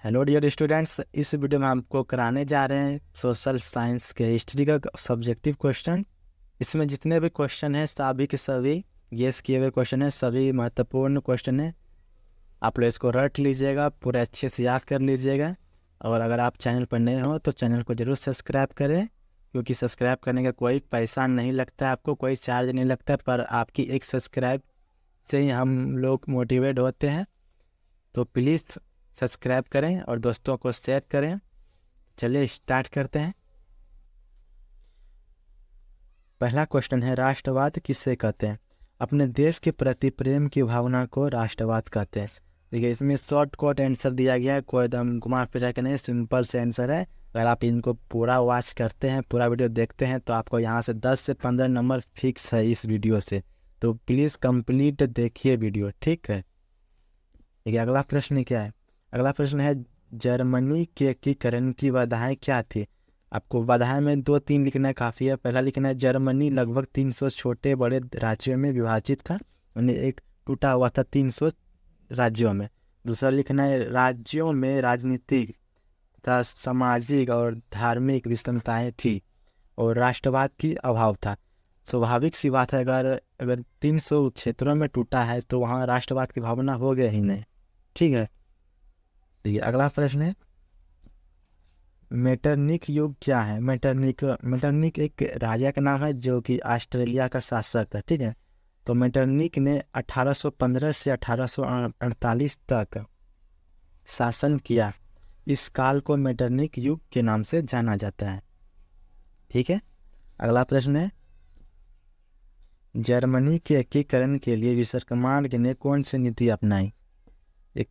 Hello dear students, इस video में हमको कराने जा रहे हैं सोशल साइंस के हिस्ट्री का सब्जेक्टिव क्वेश्चन। इसमें जितने भी क्वेश्चन हैं सभी के सभी गेस किए हुए क्वेश्चन हैं, सभी महत्वपूर्ण क्वेश्चन हैं। आप लोग इसको रट लीजिएगा, पूरे अच्छे से याद कर लीजिएगा। और अगर आप चैनल पर नए हो तो चैनल को ज़रूर सब्सक्राइब करें, क्योंकि सब्सक्राइब करने का कोई पैसा नहीं लगता है, आपको कोई चार्ज नहीं लगता है, पर आपकी एक सब्सक्राइब से ही हम लोग मोटिवेट होते हैं। तो प्लीज़ सब्सक्राइब करें और दोस्तों को शेयर करें। चलिए स्टार्ट करते हैं। पहला क्वेश्चन है, राष्ट्रवाद किसे कहते हैं? अपने देश के प्रति प्रेम की भावना को राष्ट्रवाद कहते हैं। देखिए, इसमें शॉर्ट कट आंसर दिया गया है, कोई एकदम घुमा फिरा के नहीं, सिंपल से आंसर है। अगर आप इनको पूरा वॉच करते हैं, पूरा वीडियो देखते हैं, तो आपको यहाँ से 10 से 15 नंबर फिक्स है इस वीडियो से। तो प्लीज़ कंप्लीट देखिए वीडियो, ठीक है। देखिए अगला प्रश्न क्या है। अगला प्रश्न है, जर्मनी के एकीकरण की बाधाएं क्या थी? आपको बाधाएं में 2-3 लिखना काफ़ी है। पहला लिखना है, जर्मनी लगभग 300 छोटे बड़े राज्यों में विभाजित था, यानी एक टूटा हुआ था 300 राज्यों में। दूसरा लिखना है, राज्यों में राजनीतिक तथा सामाजिक और धार्मिक विषमताएं थी और राष्ट्रवाद की अभाव था। स्वाभाविक सी बात है, अगर अगर 300 क्षेत्रों में टूटा है तो वहाँ राष्ट्रवाद की भावना हो गया ही नहीं, ठीक है। देखिए अगला प्रश्न है, मेटरनिक युग क्या है? मेटरनिक एक राजा का नाम है जो कि ऑस्ट्रेलिया का शासक था, ठीक है। तो मेटरनिक ने 1815 से 1848 तक शासन किया। इस काल को मेटरनिक युग के नाम से जाना जाता है, ठीक है। अगला प्रश्न है, जर्मनी के एकीकरण के लिए बिस्मार्क ने कौन सी नीति अपनाई? एक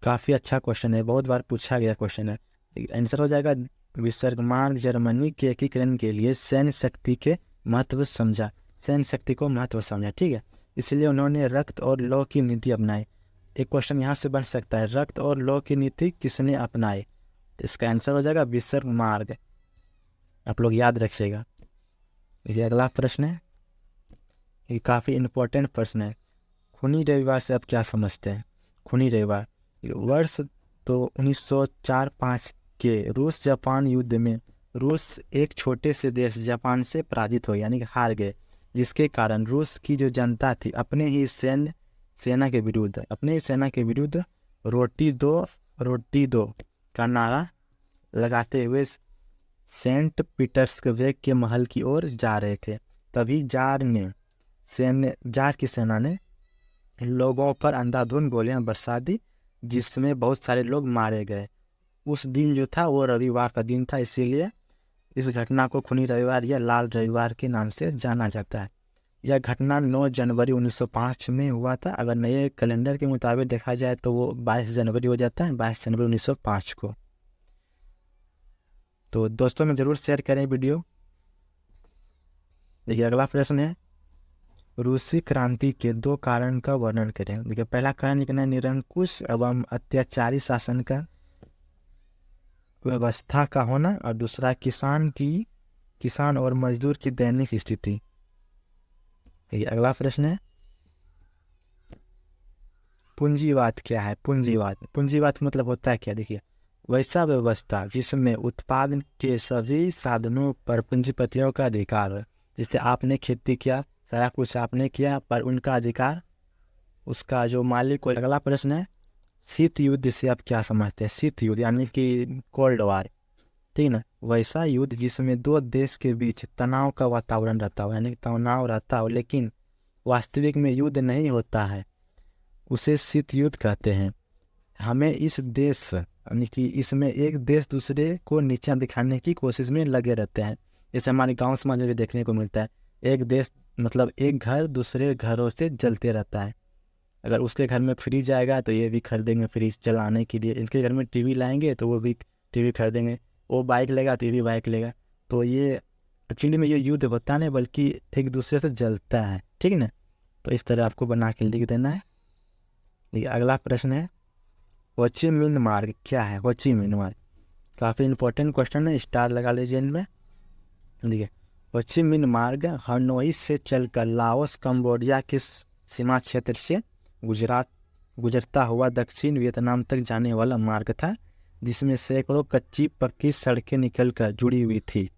काफ़ी अच्छा क्वेश्चन है, बहुत बार पूछा गया क्वेश्चन है। आंसर हो जाएगा, बिस्मार्क जर्मनी के एकीकरण के लिए सैन्य शक्ति के महत्व समझा, सैन्य शक्ति को महत्व समझा, ठीक है। इसलिए उन्होंने रक्त और लौ की नीति अपनाई। एक क्वेश्चन यहाँ से बन सकता है, रक्त और लौ की नीति किसने अपनाई? तो इसका आंसर हो जाएगा बिस्मार्क। आप लोग याद रखिएगा। ये अगला प्रश्न है, ये काफ़ी इम्पोर्टेंट प्रश्न है। खूनी रविवार से आप क्या समझते हैं? खूनी रविवार वर्ष तो 1904-5 के रूस जापान युद्ध में रूस एक छोटे से देश जापान से पराजित हो, यानी कि हार गए, जिसके कारण रूस की जो जनता थी अपने ही सेना के विरुद्ध रोटी दो का नारा लगाते हुए सेंट पीटर्सबर्ग के महल की ओर जा रहे थे। तभी जार की सेना ने लोगों पर अंधाधुंध गोलियां बरसा दी, जिसमें बहुत सारे लोग मारे गए। उस दिन जो था वो रविवार का दिन था, इसीलिए इस घटना को खूनी रविवार या लाल रविवार के नाम से जाना जाता है। यह घटना 9 जनवरी 1905 में हुआ था। अगर नए कैलेंडर के मुताबिक देखा जाए तो वो 22 जनवरी हो जाता है, 22 जनवरी 1905 को। तो दोस्तों में ज़रूर शेयर करें वीडियो। देखिए अगला प्रश्न है, रूसी क्रांति के 2 कारण का वर्णन करें। देखिए पहला कारण लिखना है, निरंकुश एवं अत्याचारी शासन का व्यवस्था का होना, और दूसरा किसान और मजदूर की दैनिक स्थिति। ये अगला प्रश्न है, पूंजीवाद क्या है? पूंजीवाद मतलब होता है क्या? देखिए, वैसा व्यवस्था जिसमें उत्पादन के सभी साधनों पर पूंजीपतियों का अधिकार हो। जैसे आपने खेती किया, सारा कुछ आपने किया, पर उनका अधिकार उसका जो मालिक हो। अगला प्रश्न है, शीत युद्ध से आप क्या समझते हैं? शीत युद्ध यानी कि कोल्ड वार, ठीक ना। वैसा युद्ध जिसमें 2 देश के बीच तनाव का वातावरण रहता हो, यानी कि तनाव रहता हो लेकिन वास्तविक में युद्ध नहीं होता है, उसे शीत युद्ध कहते हैं। हमें इस देश यानी कि इसमें एक देश दूसरे को नीचा दिखाने की कोशिश में लगे रहते हैं। जैसे हमारे गांव समाज में भी देखने को मिलता है, एक देश मतलब एक घर दूसरे घरों से जलते रहता है। अगर उसके घर में फ्रिज आएगा तो ये भी खरीदेंगे फ्रिज चलाने के लिए, इनके घर में टीवी लाएंगे तो वो भी टीवी खरीदेंगे, वो बाइक लेगा तो ये भी बाइक लेगा। तो ये एक्चुअली में ये युद्ध होता नहीं, बल्कि एक दूसरे से जलता है, ठीक है ना। तो इस तरह आपको बना के लिख देना है। देखिए अगला प्रश्न है, हो ची मिन्ह मार्ग क्या है? हो ची मिन्ह मार्ग काफ़ी इंपॉर्टेंट क्वेश्चन है, स्टार लगा लीजिए इनमें। देखिए, हो ची मिन्ह मार्ग हनोई से चलकर लाओस कंबोडिया के सीमा क्षेत्र से गुजरता हुआ दक्षिण वियतनाम तक जाने वाला मार्ग था, जिसमें सैकड़ों कच्ची पक्की सड़कें निकलकर जुड़ी हुई थी।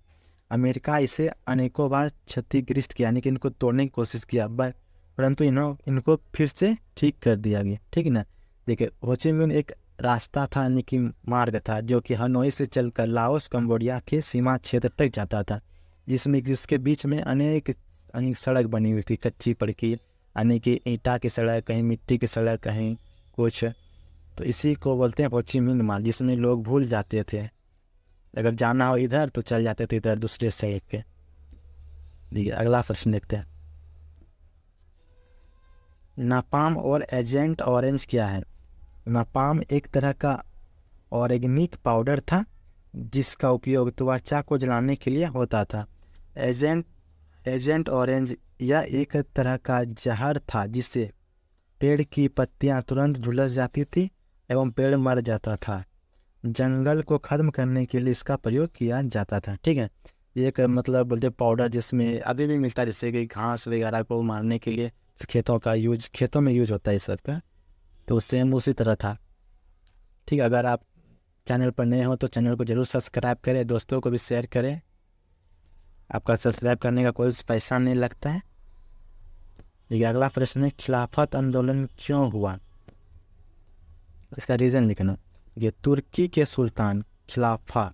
अमेरिका इसे अनेकों बार क्षतिग्रस्त किया, यानी कि इनको तोड़ने की कोशिश किया, परंतु इनको फिर से ठीक कर दिया गया। ठीक है ना। देखिए, होचिमिन एक रास्ता था, यानी कि मार्ग था, जो कि हनोई से चलकर लाओस कंबोडिया के सीमा क्षेत्र तक जाता था, जिसके बीच में अनेक अनेक सड़क बनी हुई थी, कच्ची पक्की, यानी कि ईंटा की सड़क, कहीं मिट्टी की सड़क, कहीं कुछ। तो इसी को बोलते हैं होचिमिन मार्ग, जिसमें लोग भूल जाते थे, अगर जाना हो इधर तो चल जाते थे इधर दूसरे साइड पे। देखिए, अगला प्रश्न देखते हैं। नापाम और एजेंट ऑरेंज क्या है? नापाम एक तरह का ऑर्गेनिक पाउडर था, जिसका उपयोग त्वचा को जलाने के लिए होता था। एजेंट एजेंट ऑरेंज यह एक तरह का जहर था, जिससे पेड़ की पत्तियां तुरंत झुलस जाती थी एवं पेड़ मर जाता था। जंगल को खत्म करने के लिए इसका प्रयोग किया जाता था। ठीक है। ये एक मतलब बोलते पाउडर, जिसमें अभी भी मिलता है, जैसे कि घास वगैरह को मारने के लिए खेतों में यूज होता है इस सब का। तो सेम उसी तरह था। ठीक है। अगर आप चैनल पर नए हो तो चैनल को जरूर सब्सक्राइब करें, दोस्तों को भी शेयर करें। आपका सब्सक्राइब करने का कोई पैसा नहीं लगता है। देखिए, अगला प्रश्न है, खिलाफत आंदोलन क्यों हुआ? इसका रीज़न लिखना। ये तुर्की के सुल्तान खिलाफा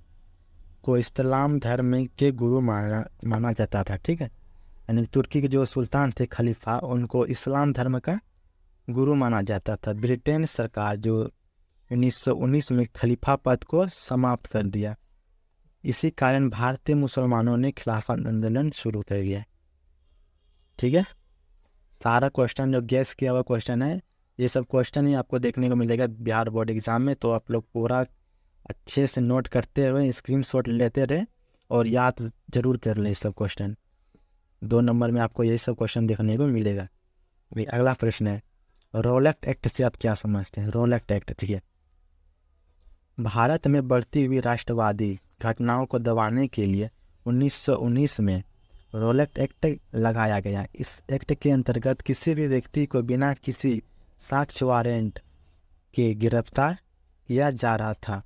को इस्लाम धर्म के गुरु माना जाता था। ठीक है। यानी तुर्की के जो सुल्तान थे खलीफा, उनको इस्लाम धर्म का गुरु माना जाता था। ब्रिटेन सरकार जो 1919 में खलीफा पद को समाप्त कर दिया, इसी कारण भारतीय मुसलमानों ने खिलाफत आंदोलन शुरू कर दिया। ठीक है। सारा क्वेश्चन जो गैस किया हुआ क्वेश्चन है, ये सब क्वेश्चन ही आपको देखने को मिलेगा बिहार बोर्ड एग्जाम में। तो आप लोग पूरा अच्छे से नोट करते रहे, स्क्रीनशॉट लेते रहे और याद जरूर कर लें सब क्वेश्चन। 2 नंबर में आपको यही सब क्वेश्चन देखने को मिलेगा। अगला प्रश्न है, रॉलेट एक्ट से आप क्या समझते हैं? रॉलेट एक्ट, ठीक है। भारत में बढ़ती हुई राष्ट्रवादी घटनाओं को दबाने के लिए 1919 में रॉलेट एक्ट लगाया गया। इस एक्ट के अंतर्गत किसी भी व्यक्ति को बिना किसी साक्ष्य वारंट के गिरफ्तार किया जा रहा था।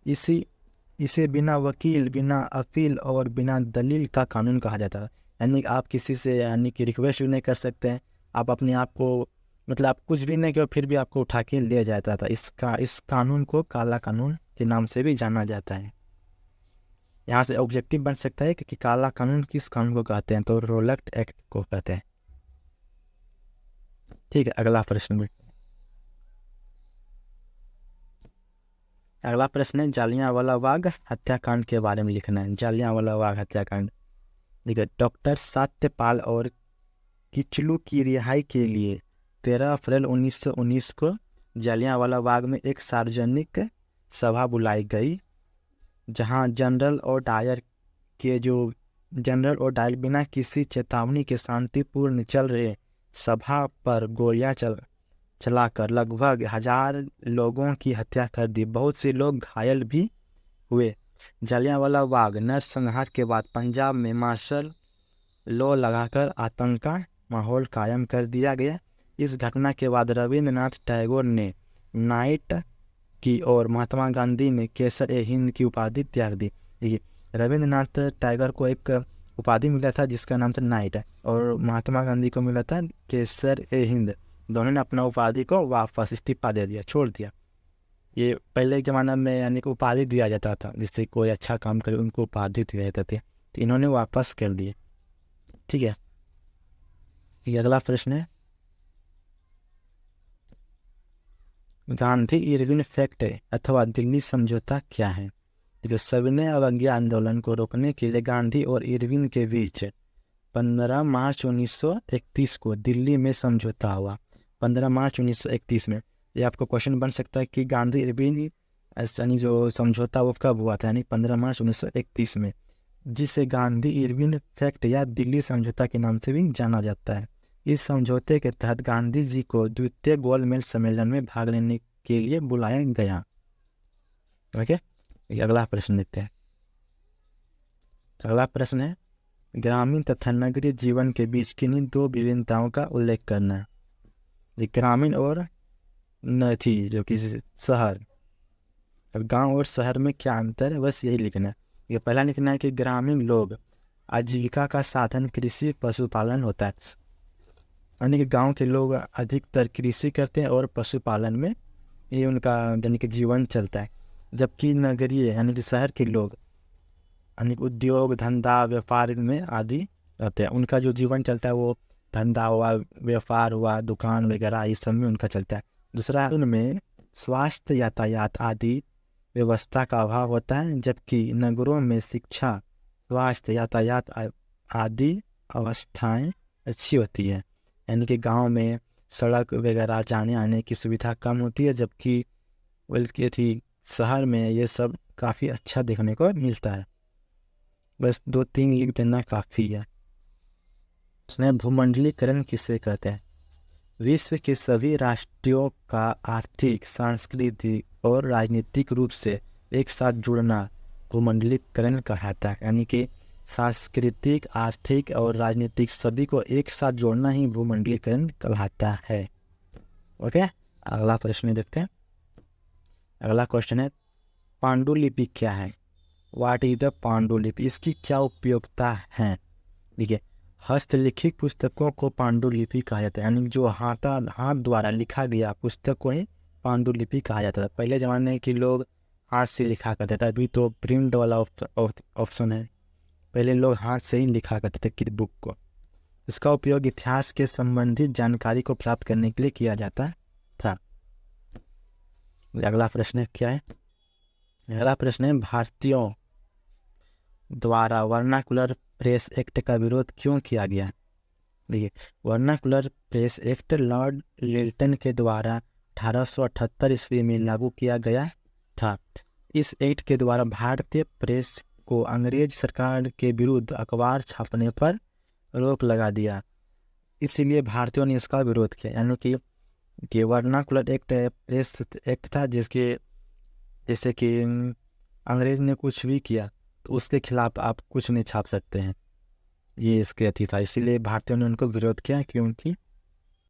इसे बिना वकील, बिना अपील और बिना दलील का कानून कहा जाता है। यानी कि आप किसी से यानी कि रिक्वेस्ट भी नहीं कर सकते हैं, आप अपने आप को मतलब आप कुछ भी नहीं किया फिर भी आपको उठा के ले जाता था। इस कानून को काला कानून के नाम से भी जाना जाता है। यहाँ से ऑब्जेक्टिव बन सकता है कि काला कानून किस कानून को कहते हैं, तो रॉलेट एक्ट को कहते हैं। ठीक है। अगला प्रश्न में, अगला प्रश्न है, जालियांवाला बाग हत्याकांड के बारे में लिखना है। जालियांवाला बाग हत्याकांड। देखिए, डॉक्टर सत्यपाल और किचलू की रिहाई के लिए 13 अप्रैल 1919 को जालियांवाला बाग में एक सार्वजनिक सभा बुलाई गई, जहां जनरल और डायर बिना किसी चेतावनी के शांतिपूर्ण चल रहे सभा पर गोलियां चलाकर लगभग 1000 लोगों की हत्या कर दी। बहुत से लोग घायल भी हुए। जालियांवाला बाग नरसंहार के बाद पंजाब में मार्शल लॉ लगाकर आतंक का माहौल कायम कर दिया गया। इस घटना के बाद रविंद्रनाथ टैगोर ने नाइट की और महात्मा गांधी ने केसर-ए-हिंद की उपाधि त्याग दी। देखिए, रविंद्रनाथ टैगोर को एक उपाधि मिला था जिसका नाम था नाइट, और महात्मा गांधी को मिला था केसर-ए-हिंद। दोनों ने अपना उपाधि को वापस इस्तीफा दे दिया, छोड़ दिया। ये पहले के ज़माना में यानी कि उपाधि दिया जाता था, जिससे कोई अच्छा काम करे उनको उपाधि दिया जाते थे, तो इन्होंने वापस कर दिए। ठीक है। ये अगला प्रश्न है, गांधी इरविन पैक्ट अथवा दिल्ली समझौता क्या है? देखिए, सविनय अवज्ञा आंदोलन को रोकने के लिए गांधी और इरविन के बीच 15 मार्च 1931 को दिल्ली में समझौता हुआ। 15 मार्च 1931 में। ये आपको क्वेश्चन बन सकता है कि गांधी इरविन यानी जो समझौता वो कब हुआ था? यानी 15 मार्च 1931 में, जिसे गांधी इरविन पैक्ट या दिल्ली समझौता के नाम से भी जाना जाता है। इस समझौते के तहत गांधी जी को द्वितीय गोलमेज सम्मेलन में भाग लेने के लिए बुलाया गया। ओके। अगला प्रश्न देखते हैं। अगला प्रश्न है, ग्रामीण तथा नगरीय जीवन के बीच किन्हीं 2 विभिन्नताओं का उल्लेख करना है। ग्रामीण और नथी जो कि शहर। अब गांव और शहर में क्या अंतर है, बस यही लिखना है। ये पहला लिखना है कि ग्रामीण लोग आजीविका का साधन कृषि पशुपालन होता है, यानी कि गांव के लोग अधिकतर कृषि करते हैं और पशुपालन में ये उनका यानी कि जीवन चलता है। जबकि नगरीय यानी कि शहर के लोग यानी कि उद्योग धंधा व्यापार में आदि रहते हैं, उनका जो जीवन चलता है वो धंधा हुआ, व्यापार हुआ, दुकान वगैरह इस सब में उनका चलता है। दूसरा, उनमें स्वास्थ्य यातायात आदि व्यवस्था का अभाव होता है, जबकि नगरों में शिक्षा स्वास्थ्य यातायात आदि अवस्थाएं अच्छी होती है। यानी कि गांव में सड़क वगैरह जाने आने की सुविधा कम होती है, जबकि बल्कि थी शहर में ये सब काफ़ी अच्छा देखने को मिलता है। बस 2-3 लिख देना काफ़ी है। उसमें भूमंडलीकरण किसे कहते हैं? विश्व के सभी राष्ट्रों का आर्थिक, सांस्कृतिक और राजनीतिक रूप से एक साथ जुड़ना भूमंडलीकरण कहलाता है। यानी कि सांस्कृतिक, आर्थिक और राजनीतिक सभी को एक साथ जोड़ना ही भूमंडलीकरण कहलाता है। ओके, अगला प्रश्न देखते हैं। अगला क्वेश्चन है, पांडुलिपि क्या है? व्हाट इज द पांडुलिपि? इसकी क्या उपयोगिता है? देखिए, हस्तलिखित पुस्तकों को पांडुलिपि कहा जाता है, यानी जो हाथ द्वारा लिखा गया पुस्तक को ही पांडुलिपि कहा जाता था। पहले ज़माने के लोग हाथ से लिखा करते थे, अभी तो प्रिंट वाला ऑप्शन है। पहले लोग हाथ से ही लिखा करते थे किसी बुक को। इसका उपयोग इतिहास के संबंधित जानकारी को प्राप्त करने के लिए किया जाता था। अगला प्रश्न क्या है? अगला प्रश्न है, भारतीयों द्वारा वर्नाकुलर प्रेस एक्ट का विरोध क्यों किया गया? देखिए, वर्नाकुलर प्रेस एक्ट लॉर्ड लिल्टन के द्वारा 1878 ईस्वी में लागू किया गया था। इस एक्ट के द्वारा भारतीय प्रेस को अंग्रेज सरकार के विरुद्ध अखबार छापने पर रोक लगा दिया, इसीलिए भारतीयों ने इसका विरोध किया। यानी कि वर्नाकुलर एक्ट प्रेस एक्ट था, जिसके जैसे कि अंग्रेज ने कुछ भी किया तो उसके खिलाफ आप कुछ नहीं छाप सकते हैं, ये इसके अथी था। इसीलिए भारतीयों ने उनको विरोध किया, क्योंकि